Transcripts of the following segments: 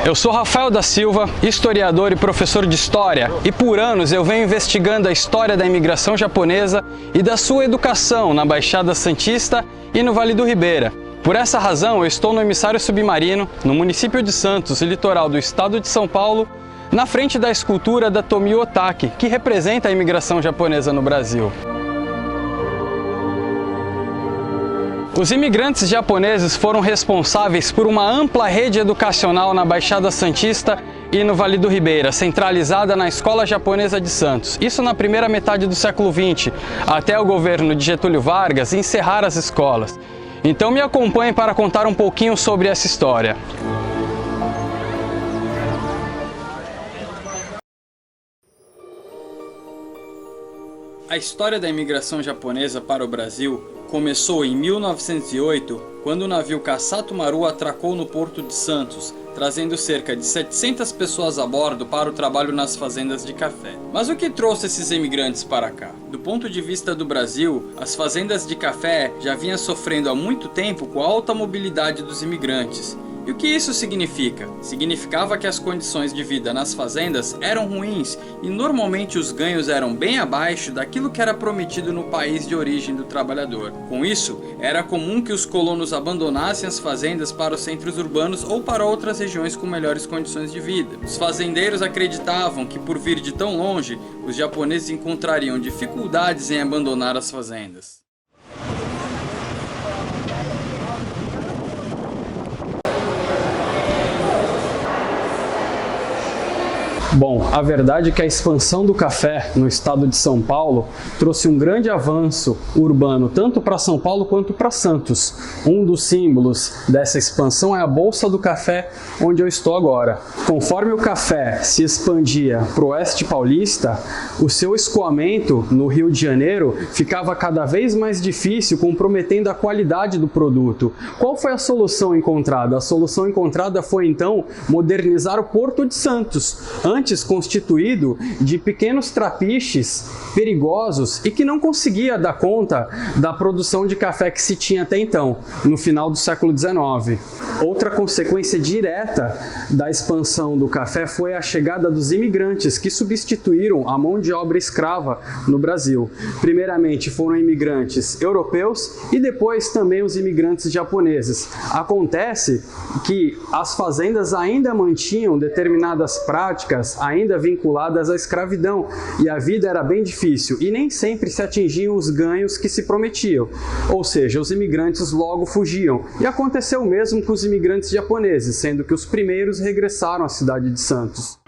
Eu sou Rafael da Silva, historiador e professor de História, e por anos eu venho investigando a história da imigração japonesa e da sua educação na Baixada Santista e no Vale do Ribeira. Por essa razão, eu estou no emissário submarino, no município de Santos, litoral do estado de São Paulo, na frente da escultura da Tomio Otaki, que representa a imigração japonesa no Brasil. Os imigrantes japoneses foram responsáveis por uma ampla rede educacional na Baixada Santista e no Vale do Ribeira, centralizada na Escola Japonesa de Santos. Isso na primeira metade do século XX, até o governo de Getúlio Vargas encerrar as escolas. Então me acompanhe para contar um pouquinho sobre essa história. A história da imigração japonesa para o Brasil começou em 1908, quando o navio Kasato Maru atracou no Porto de Santos, trazendo cerca de 700 pessoas a bordo para o trabalho nas fazendas de café. Mas o que trouxe esses imigrantes para cá? Do ponto de vista do Brasil, as fazendas de café já vinham sofrendo há muito tempo com a alta mobilidade dos imigrantes. E o que isso significa? Significava que as condições de vida nas fazendas eram ruins e normalmente os ganhos eram bem abaixo daquilo que era prometido no país de origem do trabalhador. Com isso, era comum que os colonos abandonassem as fazendas para os centros urbanos ou para outras regiões com melhores condições de vida. Os fazendeiros acreditavam que, por vir de tão longe, os japoneses encontrariam dificuldades em abandonar as fazendas. Bom, a verdade é que a expansão do café no estado de São Paulo trouxe um grande avanço urbano, tanto para São Paulo quanto para Santos. Um dos símbolos dessa expansão é a Bolsa do Café, onde eu estou agora. Conforme o café se expandia para o oeste paulista, o seu escoamento no Rio de Janeiro ficava cada vez mais difícil, comprometendo a qualidade do produto. Qual foi a solução encontrada? A solução encontrada foi, então, modernizar o Porto de Santos, antes constituído de pequenos trapiches perigosos e que não conseguia dar conta da produção de café que se tinha até então, no final do século XIX. Outra consequência direta da expansão do café foi a chegada dos imigrantes, que substituíram a mão de obra escrava no Brasil. Primeiramente foram imigrantes europeus e depois também os imigrantes japoneses. Acontece que as fazendas ainda mantinham determinadas práticas ainda vinculadas à escravidão, e a vida era bem difícil e nem sempre se atingiam os ganhos que se prometiam, ou seja, os imigrantes logo fugiam. E aconteceu o mesmo com os imigrantes japoneses, sendo que os primeiros regressaram à cidade de Santos.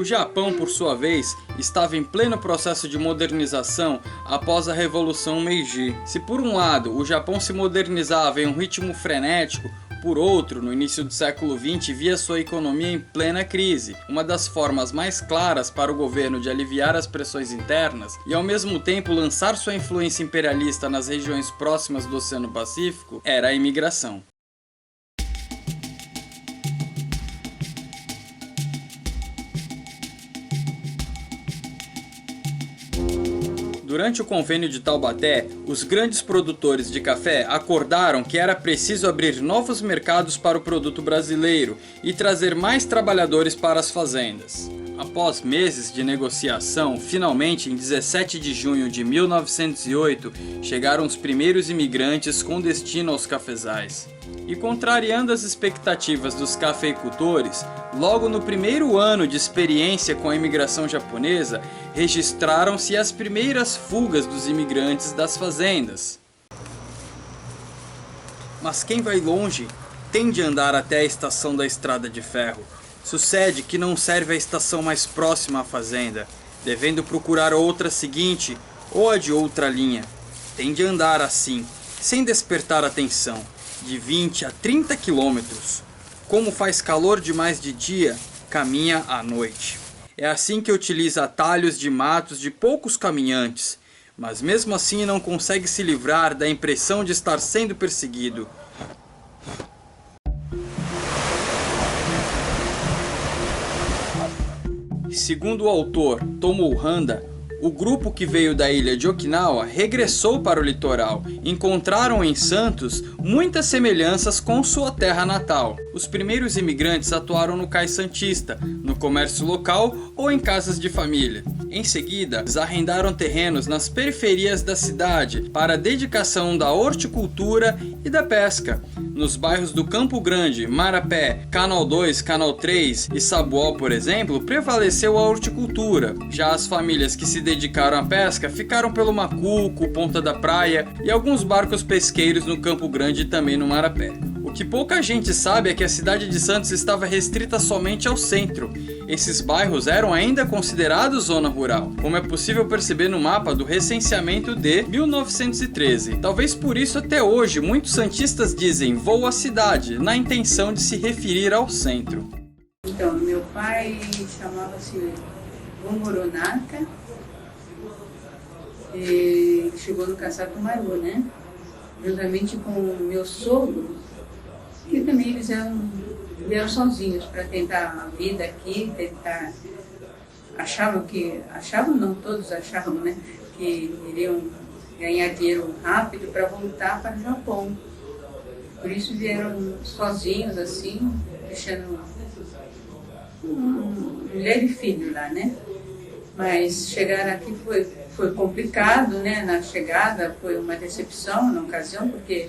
O Japão, por sua vez, estava em pleno processo de modernização após a Revolução Meiji. Se por um lado o Japão se modernizava em um ritmo frenético, por outro, no início do século XX, via sua economia em plena crise. Uma das formas mais claras para o governo de aliviar as pressões internas e ao mesmo tempo lançar sua influência imperialista nas regiões próximas do Oceano Pacífico era a imigração. Durante o Convênio de Taubaté, os grandes produtores de café acordaram que era preciso abrir novos mercados para o produto brasileiro e trazer mais trabalhadores para as fazendas. Após meses de negociação, finalmente, em 17 de junho de 1908, chegaram os primeiros imigrantes com destino aos cafezais. E contrariando as expectativas dos cafeicultores, logo no primeiro ano de experiência com a imigração japonesa, registraram-se as primeiras fugas dos imigrantes das fazendas. Mas quem vai longe tem de andar até a estação da estrada de ferro. Sucede que não serve a estação mais próxima à fazenda, devendo procurar outra seguinte ou a de outra linha. Tem de andar assim, sem despertar atenção, de 20 a 30 quilômetros. Como faz calor demais de dia, caminha à noite. É assim que utiliza atalhos de matos de poucos caminhantes, mas mesmo assim não consegue se livrar da impressão de estar sendo perseguido. segundo o autor Tomo Handa, o grupo que veio da ilha de Okinawa regressou para o litoral. Encontraram em Santos muitas semelhanças com sua terra natal. Os primeiros imigrantes atuaram no cais santista, no comércio local ou em casas de família. Em seguida, eles arrendaram terrenos nas periferias da cidade para a dedicação da horticultura e da pesca. Nos bairros do Campo Grande, Marapé, Canal 2, Canal 3 e Sabuó, por exemplo, prevaleceu a horticultura. Já as famílias que se dedicaram à pesca ficaram pelo Macuco, Ponta da Praia e alguns barcos pesqueiros no Campo Grande e também no Marapé. O que pouca gente sabe é que a cidade de Santos estava restrita somente ao centro. Esses bairros eram ainda considerados zona rural, como é possível perceber no mapa do recenseamento de 1913. Talvez por isso até hoje muitos santistas dizem "vou à cidade", na intenção de se referir ao centro. Então, meu pai chamava-se Gomoronaka, e chegou no Caçacumaru, né? Juntamente com o meu sogro, e também eles vieram sozinhos para tentar a vida aqui, achavam não, todos achavam, né? Que iriam ganhar dinheiro rápido para voltar para o Japão. Por isso vieram sozinhos assim, deixando mulher e filho lá, né? Mas chegar aqui foi complicado, né? Na chegada foi uma decepção na ocasião, porque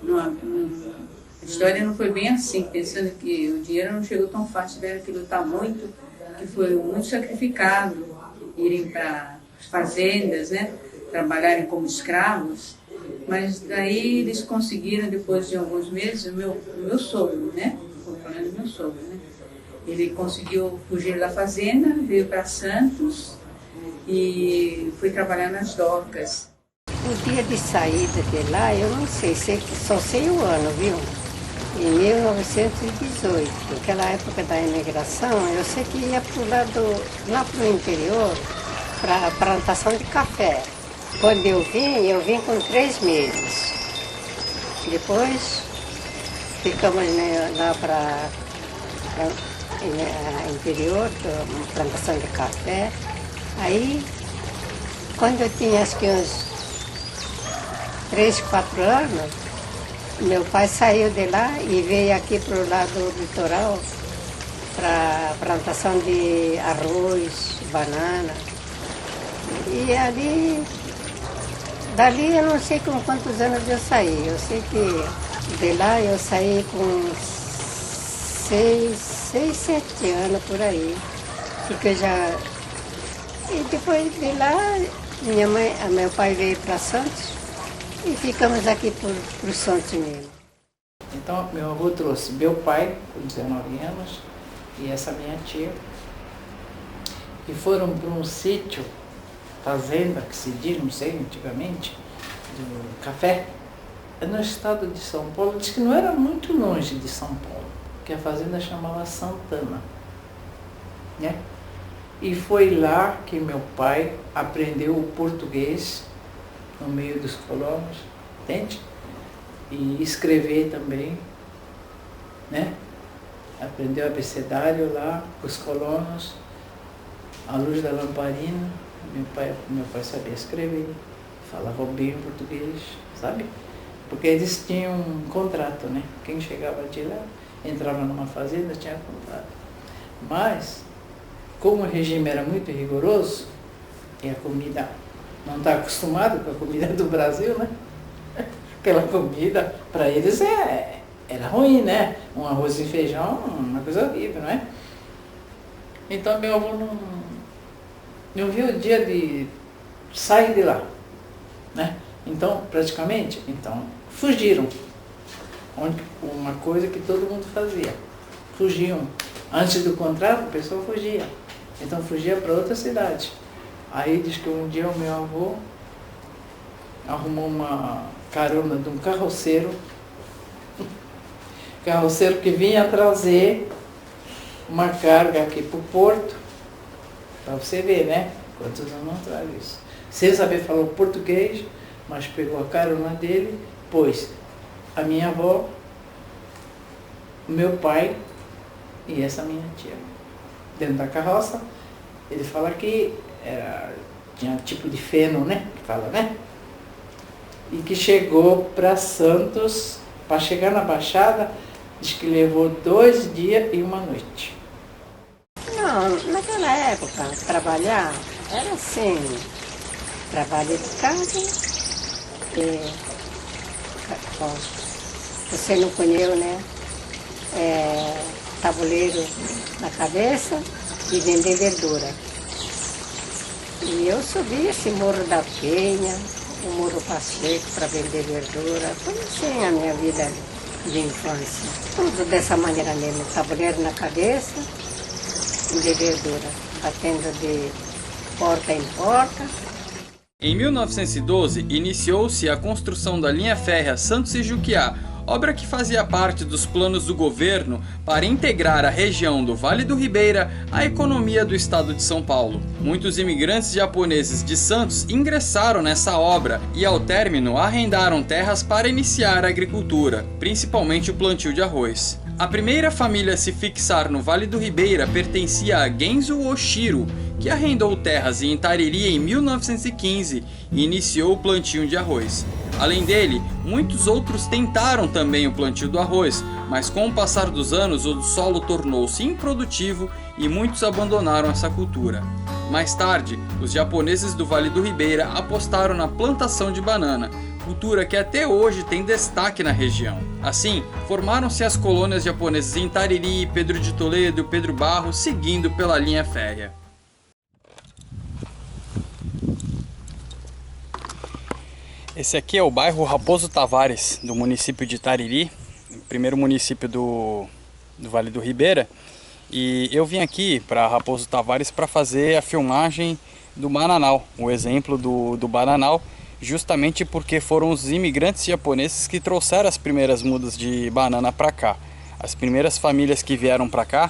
a história não foi bem assim, pensando que o dinheiro não chegou tão fácil, tiveram que lutar muito, que foi muito sacrificado, irem para as fazendas, né? Trabalharem como escravos. Mas daí eles conseguiram, depois de alguns meses, o meu sogro, né? Estou falando do meu sogro, né? Ele conseguiu fugir da fazenda, veio para Santos e foi trabalhar nas docas. O dia de saída de lá, eu não sei, só sei o ano, viu? Em 1918, naquela época da imigração, eu sei que ia lá para o interior, para a plantação de café. Quando eu vim com 3 meses. Depois ficamos lá para interior, plantação de café. Aí, quando eu tinha acho que uns 3, 4 anos, meu pai saiu de lá e veio aqui para o lado litoral para plantação de arroz, banana. E dali eu não sei com quantos anos eu saí. Eu sei que de lá eu saí com 6, 7 anos por aí. Porque e depois de lá, meu pai veio para Santos e ficamos aqui por Santos mesmo. Então, meu avô trouxe meu pai, com 19 anos, e essa minha tia, e foram para um sítio, fazenda, que se diz, não sei, antigamente, do café, no estado de São Paulo. Diz que não era muito longe de São Paulo, que a fazenda chamava Santana, né? E foi lá que meu pai aprendeu o português no meio dos colonos, entende? E escrever também, né? Aprendeu abecedário lá, os colonos, à luz da lamparina. Meu pai sabia escrever, falava bem o português, sabe? Porque eles tinham um contrato, né? Quem chegava de lá, entrava numa fazenda, tinha contrato. Mas, como o regime era muito rigoroso, e a comida não está acostumado com a comida do Brasil, né? Aquela comida, para eles era ruim, né? Um arroz e feijão, uma coisa horrível, não é? Então meu avô não viu o dia de sair de lá, né? Então, praticamente, fugiram. Uma coisa que todo mundo fazia, fugiam. Antes do contrato, a pessoa fugia. Então fugia para outra cidade. Aí diz que um dia o meu avô arrumou uma carona de um carroceiro que vinha trazer uma carga aqui para o porto, para você ver, né? Quantos anos não traz isso. Sem saber falar português, mas pegou a carona dele, pôs a minha avó, o meu pai e essa minha tia dentro da carroça Ele fala que tinha um tipo de feno, né? Que fala, né? E que chegou para Santos, para chegar na Baixada, diz que levou 2 dias e 1 noite. Não, naquela época, trabalhar era assim, trabalho de casa, bom, você não conheceu, né? Tabuleiro na cabeça e vender verdura. E eu subi esse Morro da Penha, o Morro Passeco para vender verdura, tudo assim a minha vida de infância. Tudo dessa maneira mesmo, tabuleiro na cabeça, vender verdura, batendo de porta em porta. Em 1912, iniciou-se a construção da linha férrea Santos e Juquiá, obra que fazia parte dos planos do governo para integrar a região do Vale do Ribeira à economia do estado de São Paulo. Muitos imigrantes japoneses de Santos ingressaram nessa obra e, ao término, arrendaram terras para iniciar a agricultura, principalmente o plantio de arroz. A primeira família a se fixar no Vale do Ribeira pertencia a Genzo Oshiro, que arrendou terras em Itariri em 1915 e iniciou o plantio de arroz. Além dele, muitos outros tentaram também o plantio do arroz, mas com o passar dos anos o solo tornou-se improdutivo e muitos abandonaram essa cultura. Mais tarde, os japoneses do Vale do Ribeira apostaram na plantação de banana, cultura que até hoje tem destaque na região. Assim, formaram-se as colônias japonesas em Itariri, Pedro de Toledo e Pedro Barro, seguindo pela linha férrea. Esse aqui é o bairro Raposo Tavares, do município de Itariri, o primeiro município do Vale do Ribeira. E eu vim aqui para Raposo Tavares para fazer a filmagem do bananal, o exemplo do bananal, justamente porque foram os imigrantes japoneses que trouxeram as primeiras mudas de banana para cá. As primeiras famílias que vieram para cá,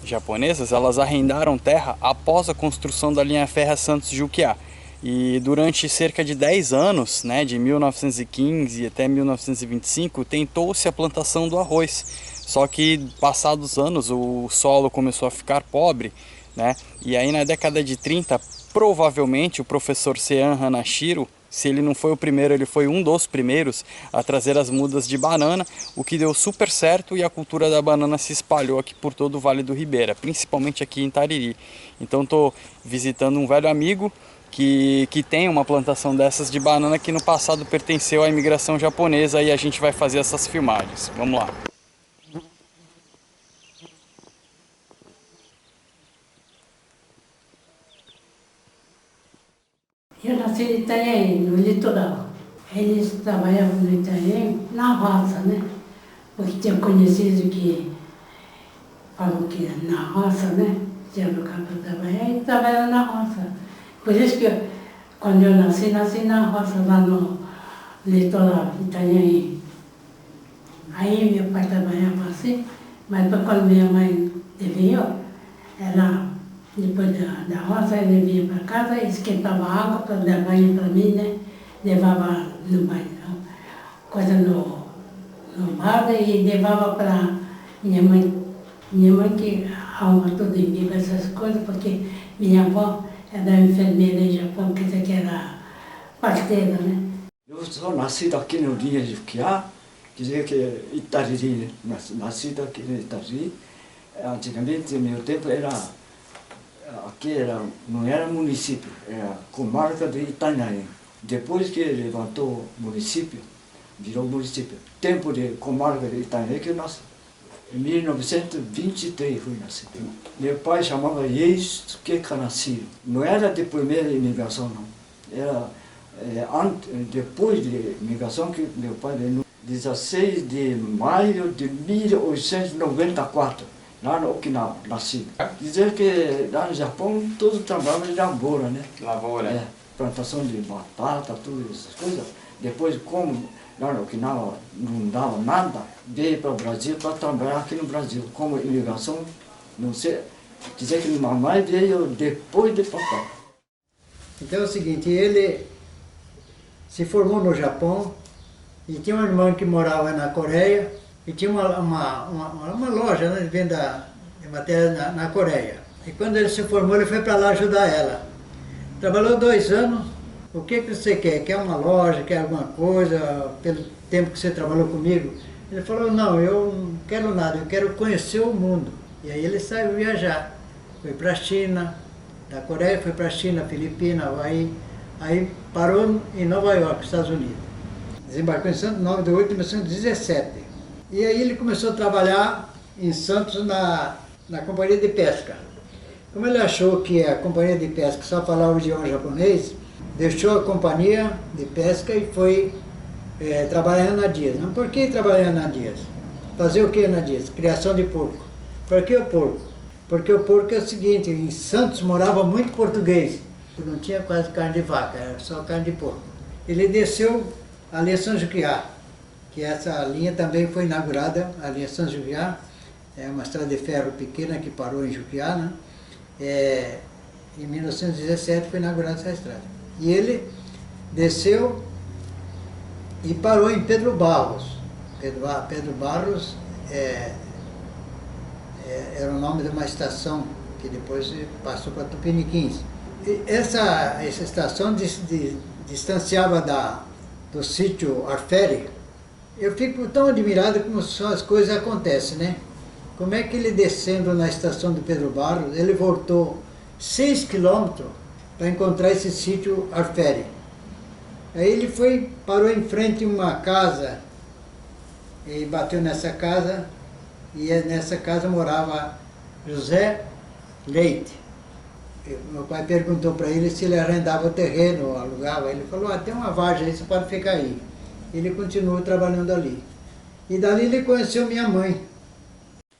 japonesas, elas arrendaram terra após a construção da linha férrea Santos-Juquiá. E durante cerca de 10 anos, né, de 1915 até 1925, tentou-se a plantação do arroz. Só que, passados anos, o solo começou a ficar pobre, né? E aí na década de 30, provavelmente o professor Seian Hanashiro, se ele não foi o primeiro, ele foi um dos primeiros a trazer as mudas de banana, o que deu super certo e a cultura da banana se espalhou aqui por todo o Vale do Ribeira, principalmente aqui em Itariri. Então estou visitando um velho amigo que tem uma plantação dessas de banana que no passado pertenceu à imigração japonesa e a gente vai fazer essas filmagens. Vamos lá. Eu nasci em Itanhaém, no litoral. Eles trabalhavam no Itanhaém na roça, né? Porque tinha conhecido que falam que na roça, né? Tinha lugar para trabalhar e trabalhava na roça. Por isso que quando eu nasci na roça, lá no litoral, Itanhaém. Aí meu pai trabalhava assim, mas quando minha mãe veio, ela, depois da roça, ele vinha para casa, esquentava água para dar banho para mim, né? Levava no banho, coisa no balde e levava para minha mãe. Minha mãe que arruma tudo em mim, essas coisas, porque minha avó era enfermeira em Japão, quer dizer que era parteira, né? Eu sou nascido aqui no Linha de Juquiá, quer dizer que Itariri, nascido aqui no Itariri. Antigamente, no meu tempo, aqui não era município, era comarca de Itanhaém. Depois que levantou o município, virou município. Tempo de comarca de Itanhaém que eu nasci. Em 1923 fui nascido. Meu pai chamava Yeisuke Kanashiro. Não era de primeira imigração, não. Era depois de imigração que meu pai veio. 16 de maio de 1894, lá no Okinawa, nascido. Dizer que lá no Japão todos trabalhavam de lavoura, né? Lavoura. Plantação de batata, tudo essas coisas. Depois, como lá no Okinawa não dava nada, veio para o Brasil para trabalhar aqui no Brasil. Como imigração, não sei, dizer que mamãe veio depois de papai. Então é o seguinte, ele se formou no Japão e tinha um irmão que morava na Coreia e tinha uma loja, né, de venda de matéria na Coreia. E quando ele se formou, ele foi para lá ajudar ela. Trabalhou 2 anos. O que você quer? Quer uma loja, quer alguma coisa, pelo tempo que você trabalhou comigo? Ele falou, não, eu não quero nada, eu quero conhecer o mundo. E aí ele saiu viajar. Foi para a China, da Coreia foi para a China, Filipinas, Havaí. Aí parou em Nova York, Estados Unidos. Desembarcou em Santos 9 de 8 de 1917. E aí ele começou a trabalhar em Santos na companhia de pesca. Como ele achou que a companhia de pesca só falava o idioma japonês, deixou a companhia de pesca e foi trabalhar na Dias. Mas por que trabalhar na Dias? Fazer o que na Dias? Criação de porco. Por que o porco? Porque o porco é o seguinte, em Santos morava muito português. Não tinha quase carne de vaca, era só carne de porco. Ele desceu a linha São Juquiá, que essa linha também foi inaugurada, a linha São Juquiá, é uma estrada de ferro pequena que parou em Juquiá, né? Em 1917 foi inaugurada essa estrada. E ele desceu e parou em Pedro Barros. Pedro Barros era o nome de uma estação que depois passou para Tupiniquins. E essa estação distanciava do sítio Arferi. Eu fico tão admirado como só as coisas acontecem, né? Como é que ele descendo na estação de Pedro Barros, ele voltou 6 quilômetros para encontrar esse sítio Arferi. Aí ele parou em frente a uma casa e bateu nessa casa, e nessa casa morava José Leite. Meu pai perguntou para ele se ele arrendava o terreno, alugava. Ele falou, tem uma vargem aí, você pode ficar aí. Ele continuou trabalhando ali. E dali ele conheceu minha mãe.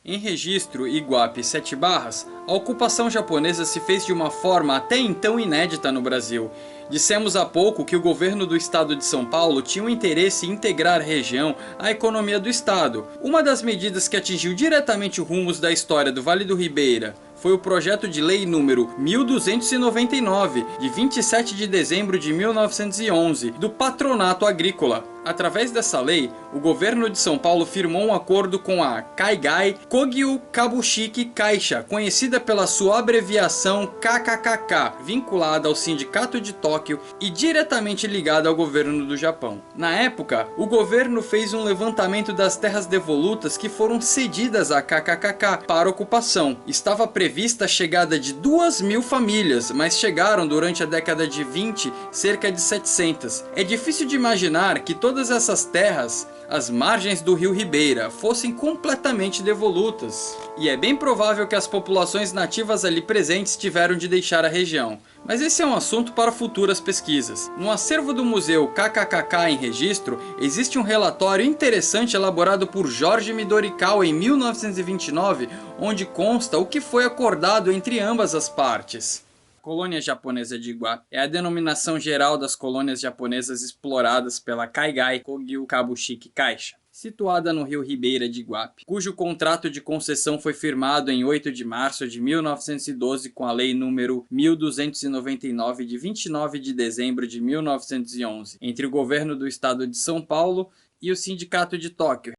Em Registro, Iguape e 7 Barras, a ocupação japonesa se fez de uma forma até então inédita no Brasil. Dissemos há pouco que o governo do estado de São Paulo tinha um interesse em integrar a região à economia do estado. Uma das medidas que atingiu diretamente os rumos da história do Vale do Ribeira foi o projeto de lei número 1299, de 27 de dezembro de 1911, do Patronato Agrícola. Através dessa lei, o governo de São Paulo firmou um acordo com a Kaigai Kogyo Kabushiki Kaisha, conhecida pela sua abreviação KKKK, vinculada ao Sindicato de Tóquio e diretamente ligada ao governo do Japão. Na época, o governo fez um levantamento das terras devolutas que foram cedidas à KKKK para ocupação. Estava prevista a chegada de 2.000 famílias, mas chegaram durante a década de 20 cerca de 700. É difícil de imaginar que todas essas terras, às margens do rio Ribeira, fossem completamente devolutas. E é bem provável que as populações nativas ali presentes tiveram de deixar a região. Mas esse é um assunto para futuras pesquisas. No acervo do Museu KKKK em Registro, existe um relatório interessante elaborado por Jorge Midorikawa em 1929, onde consta o que foi acordado entre ambas as partes. Colônia japonesa de Iguape é a denominação geral das colônias japonesas exploradas pela Kaigai Kogyo Kabushiki Kaisha, situada no rio Ribeira de Iguape, cujo contrato de concessão foi firmado em 8 de março de 1912 com a lei número 1299 de 29 de dezembro de 1911, entre o governo do estado de São Paulo e o Sindicato de Tóquio.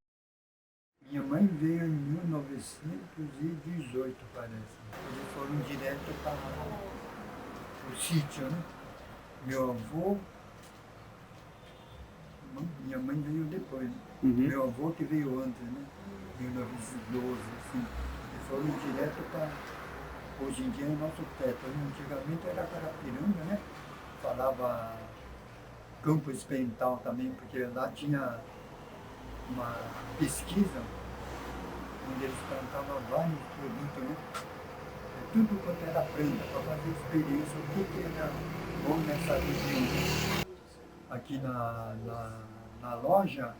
Minha mãe veio em 1918, parece. Eles foram direto para o sítio, né? Meu avô, minha mãe veio depois, né? Meu avô que veio antes, né? 1912, assim. Eles foram direto para, hoje em dia é o nosso teto, né? Antigamente era Carapiranga, né? Falava Campo Experimental também, porque lá tinha uma pesquisa onde eles plantavam vários produtos, né? Tudo quanto era planta, para fazer experiência, o que era bom nessa região. Aqui na loja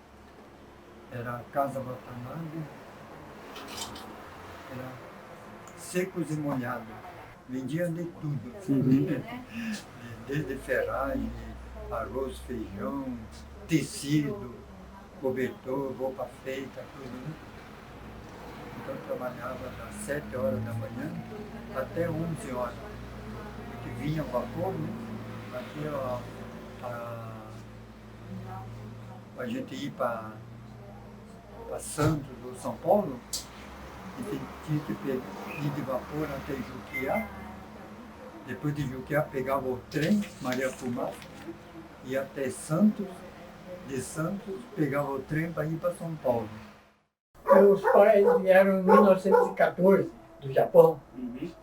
era a Casa Watanabe, era secos e molhados, vendia de tudo, desde ferragem, arroz, feijão, tecido, cobertor, roupa feita, tudo, né? Então eu trabalhava das 7 horas da manhã até 11 horas, porque vinha vapor, né? Aqui a gente ir para Santos ou São Paulo, E tinha que ir de vapor até Juquiá. Depois de Juquiá pegava o trem, Maria Fumaça, ia até Santos. De Santos pegava o trem para ir para São Paulo. Meus pais vieram em 1914 do Japão.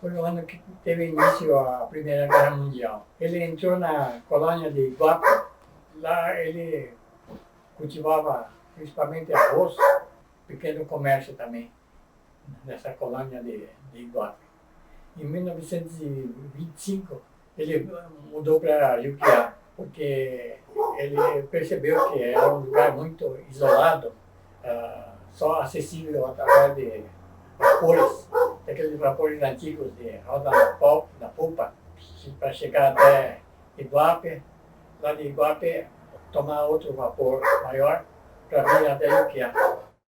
Foi o ano que teve início a Primeira Guerra Mundial. Ele entrou na colônia de Iguape. Lá ele cultivava principalmente arroz, pequeno comércio também, nessa colônia de Iguape. Em 1925 ele mudou para Juquiá, porque ele percebeu que era um lugar muito isolado, só acessível através de vapores, daqueles vapores antigos de roda na polpa, para chegar até Iguape, lá de Iguape tomar outro vapor maior para vir até Juquiá.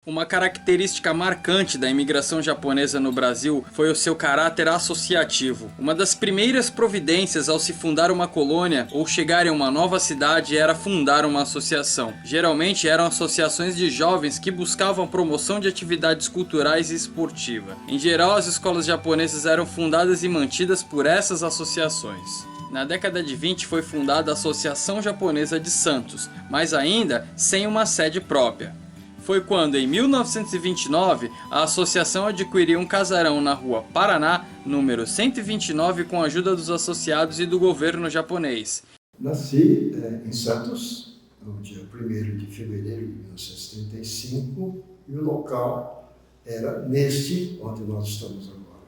Uma característica marcante da imigração japonesa no Brasil foi o seu caráter associativo. Uma das primeiras providências ao se fundar uma colônia ou chegar em uma nova cidade era fundar uma associação. Geralmente eram associações de jovens que buscavam promoção de atividades culturais e esportivas. Em geral, as escolas japonesas eram fundadas e mantidas por essas associações. Na década de 20 foi fundada a Associação Japonesa de Santos, mas ainda sem uma sede própria. Foi quando, em 1929, a associação adquiriu um casarão na rua Paraná, número 129, com a ajuda dos associados e do governo japonês. Nasci em Santos, no dia 1º de fevereiro de 1935, e o local era neste, onde nós estamos agora,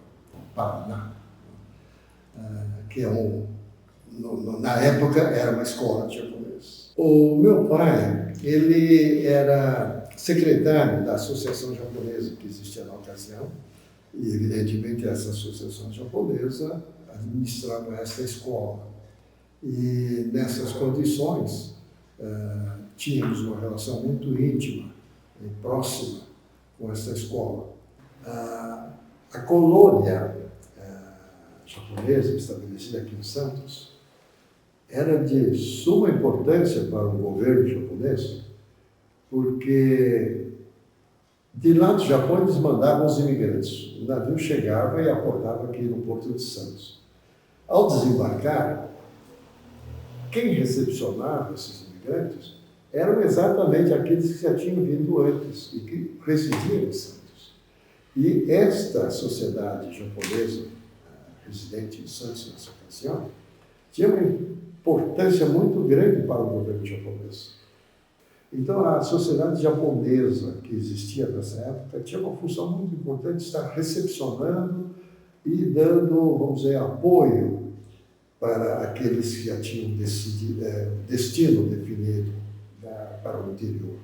Paraná, que é na época era uma escola de japonês. O meu pai, ele era secretário da Associação Japonesa que existia na ocasião, e evidentemente essa Associação Japonesa administrava essa escola. E nessas condições, tínhamos uma relação muito íntima e próxima com essa escola. A colônia japonesa estabelecida aqui em Santos era de suma importância para o governo japonês, porque de lá do Japão eles mandavam os imigrantes. O navio chegava e aportava aqui no Porto de Santos. Ao desembarcar, quem recepcionava esses imigrantes eram exatamente aqueles que já tinham vindo antes e que residiam em Santos. E esta sociedade japonesa, residente em Santos nessa ocasião, tinha uma importância muito grande para o governo japonês. Então, a sociedade japonesa que existia nessa época tinha uma função muito importante de estar recepcionando e dando, vamos dizer, apoio para aqueles que já tinham destino definido para o interior.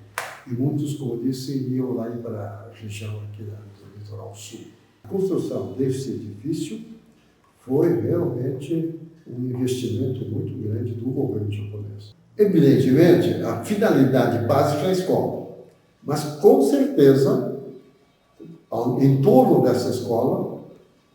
E muitos, como disse, iriam lá para a região aqui do litoral sul. A construção desse edifício foi realmente um investimento muito grande do governo japonês. Evidentemente, a finalidade básica é a escola, mas com certeza, em torno dessa escola,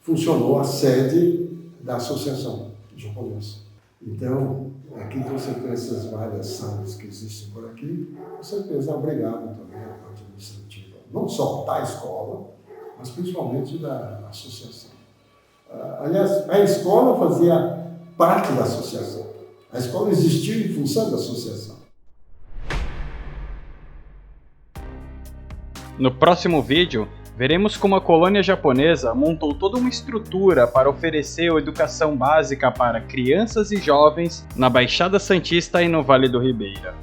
funcionou a sede da Associação Japonesa. Então, aqui com certeza essas várias salas que existem por aqui, com certeza abrigavam também a parte administrativa, não só da escola, mas principalmente da associação. Aliás, a escola fazia parte da associação. A escola existiu em função da associação. No próximo vídeo, veremos como a colônia japonesa montou toda uma estrutura para oferecer educação básica para crianças e jovens na Baixada Santista e no Vale do Ribeira.